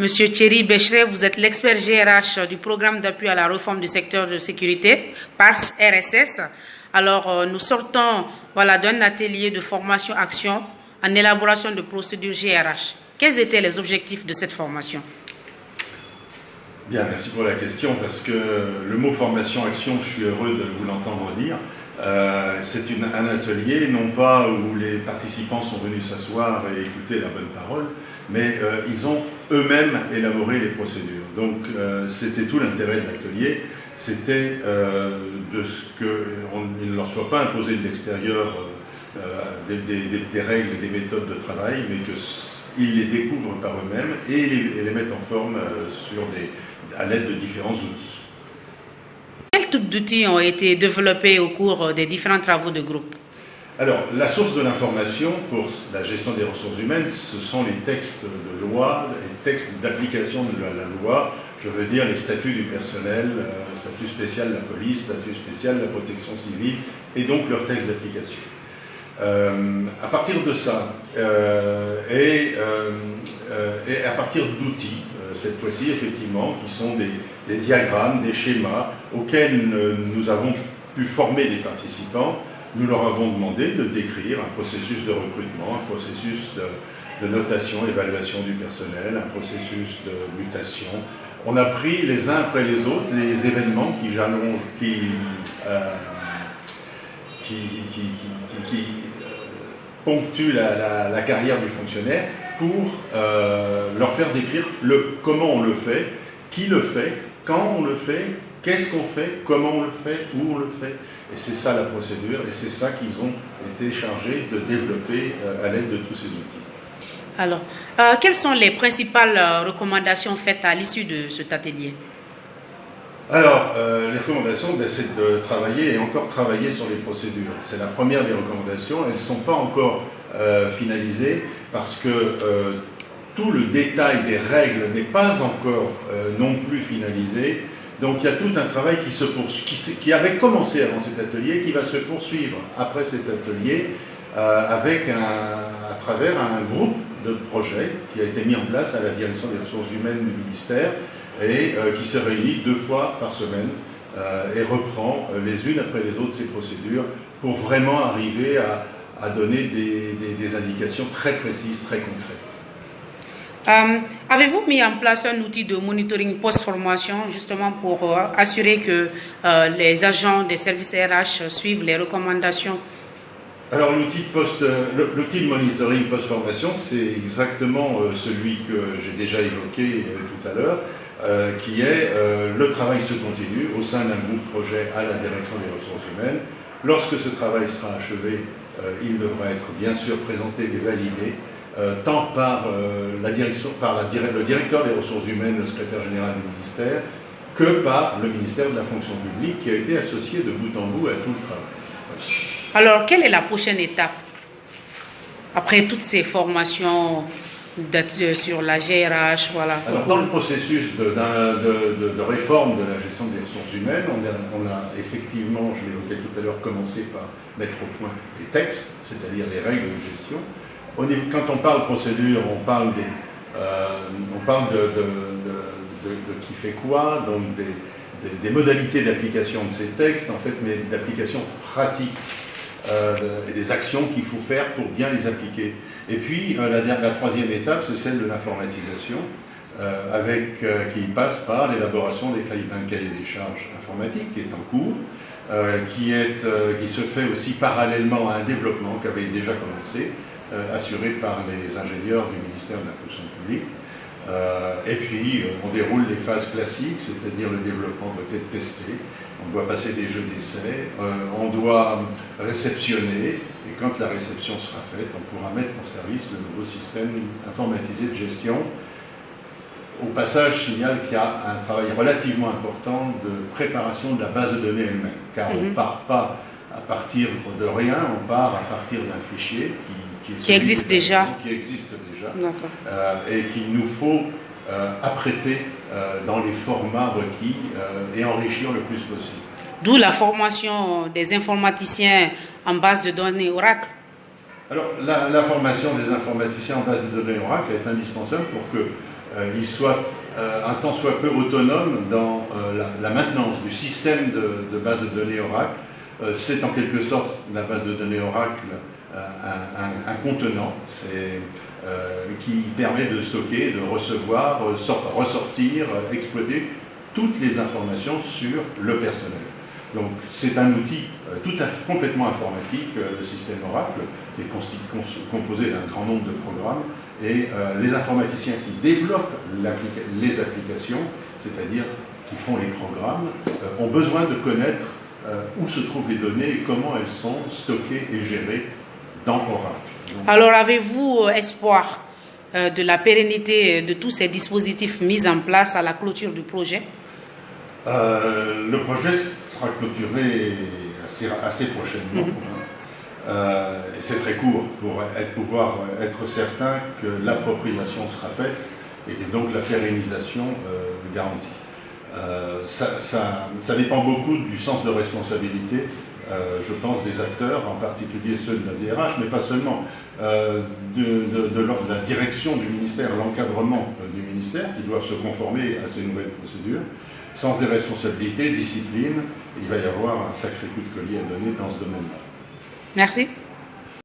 Monsieur Thierry Bécheret, vous êtes l'expert GRH du programme d'appui à la réforme du secteur de sécurité, PARS RSS. Alors, nous sortons d'un atelier de formation-action en élaboration de procédures GRH. Quels étaient les objectifs de cette formation? Bien, merci pour la question, parce que le mot formation-action, je suis heureux de vous l'entendre dire. C'est un atelier, non pas où les participants sont venus s'asseoir et écouter la bonne parole, mais ils ont eux-mêmes élaboré les procédures. Donc c'était tout l'intérêt de l'atelier, c'était de ce qu'il ne leur soit pas imposé de l'extérieur des règles et des méthodes de travail, mais qu'ils les découvrent par eux-mêmes et les mettent en forme à l'aide de différents outils. Quels types d'outils ont été développés au cours des différents travaux de groupe? Alors, la source de l'information pour la gestion des ressources humaines, ce sont les textes de loi, les textes d'application de la loi, je veux dire les statuts du personnel, statut spécial de la police, statut spécial de la protection civile, et donc leurs textes d'application. À partir de ça, et à partir d'outils, cette fois-ci effectivement, qui sont des diagrammes, des schémas auxquels nous avons pu former les participants, nous leur avons demandé de décrire un processus de recrutement, un processus de notation, évaluation du personnel, un processus de mutation. On a pris les uns après les autres les événements qui ponctuent la carrière du fonctionnaire pour leur faire décrire comment on le fait, qui le fait, quand on le fait, qu'est-ce qu'on fait, comment on le fait, où on le fait. Et c'est ça la procédure, et c'est ça qu'ils ont été chargés de développer à l'aide de tous ces outils. Alors, quelles sont les principales recommandations faites à l'issue de cet atelier? Alors, les recommandations, c'est de travailler et encore travailler sur les procédures. C'est la première des recommandations. Elles ne sont pas encore finalisées parce que tout le détail des règles n'est pas encore non plus finalisé. Donc il y a tout un travail qui avait commencé avant cet atelier, qui va se poursuivre après cet atelier à travers un groupe de projets qui a été mis en place à la direction des ressources humaines du ministère et qui se réunit 2 fois par semaine et reprend les unes après les autres ces procédures pour vraiment arriver à donner des indications très précises, très concrètes. Avez-vous mis en place un outil de monitoring post-formation justement pour assurer que les agents des services RH suivent les recommandations? Alors l'outil de monitoring post-formation, c'est exactement celui que j'ai déjà évoqué tout à l'heure, qui est le travail se continue au sein d'un groupe projet à la direction des ressources humaines. Lorsque ce travail sera achevé, il devra être bien sûr présenté et validé, tant par le directeur des ressources humaines, le secrétaire général du ministère, que par le ministère de la fonction publique qui a été associé de bout en bout à tout le travail. Alors, quelle est la prochaine étape après toutes ces formations sur la GRH? Alors, dans le processus de réforme de la gestion des ressources humaines, on a effectivement, je l'évoquais tout à l'heure, commencé par mettre au point les textes, c'est-à-dire les règles de gestion. Quand on parle procédure, on parle de qui fait quoi, donc des modalités d'application de ces textes, en fait, mais d'application pratique et des actions qu'il faut faire pour bien les appliquer. Et puis, la troisième étape, c'est celle de l'informatisation, qui passe par l'élaboration d'un cahier des charges informatique qui est en cours, qui se fait aussi parallèlement à un développement qui avait déjà commencé, assuré par les ingénieurs du ministère de la fonction publique. Et puis, on déroule les phases classiques, c'est-à-dire le développement doit être testé, on doit passer des jeux d'essai, on doit réceptionner, et quand la réception sera faite, on pourra mettre en service le nouveau système informatisé de gestion. Au passage, je signale qu'il y a un travail relativement important de préparation de la base de données elle-même, car on ne part pas à partir de rien, on part à partir d'un fichier qui existe déjà, et qu'il nous faut apprêter dans les formats requis et enrichir le plus possible. D'où la formation des informaticiens en base de données Oracle. Alors, la formation des informaticiens en base de données Oracle est indispensable pour que il soit un tant soit peu autonome dans la maintenance du système de base de données Oracle. C'est en quelque sorte la base de données Oracle un contenant qui permet de stocker, de recevoir, ressortir, exploiter toutes les informations sur le personnel. Donc c'est un outil complètement informatique, le système Oracle, qui est composé d'un grand nombre de programmes, et les informaticiens qui développent les applications, c'est-à-dire qui font les programmes, ont besoin de connaître où se trouvent les données et comment elles sont stockées et gérées dans Oracle. Donc, alors avez-vous espoir de la pérennité de tous ces dispositifs mis en place à la clôture du projet? Le projet sera clôturé assez prochainement. Et c'est très court pour pouvoir être certain que l'appropriation sera faite et que donc la pérennisation garantie. Ça dépend beaucoup du sens de responsabilité, je pense, des acteurs, en particulier ceux de la DRH, mais pas seulement, de la direction du ministère, l'encadrement du ministère, qui doivent se conformer à ces nouvelles procédures. Sens des responsabilités, discipline, il va y avoir un sacré coup de collier à donner dans ce domaine-là. Merci.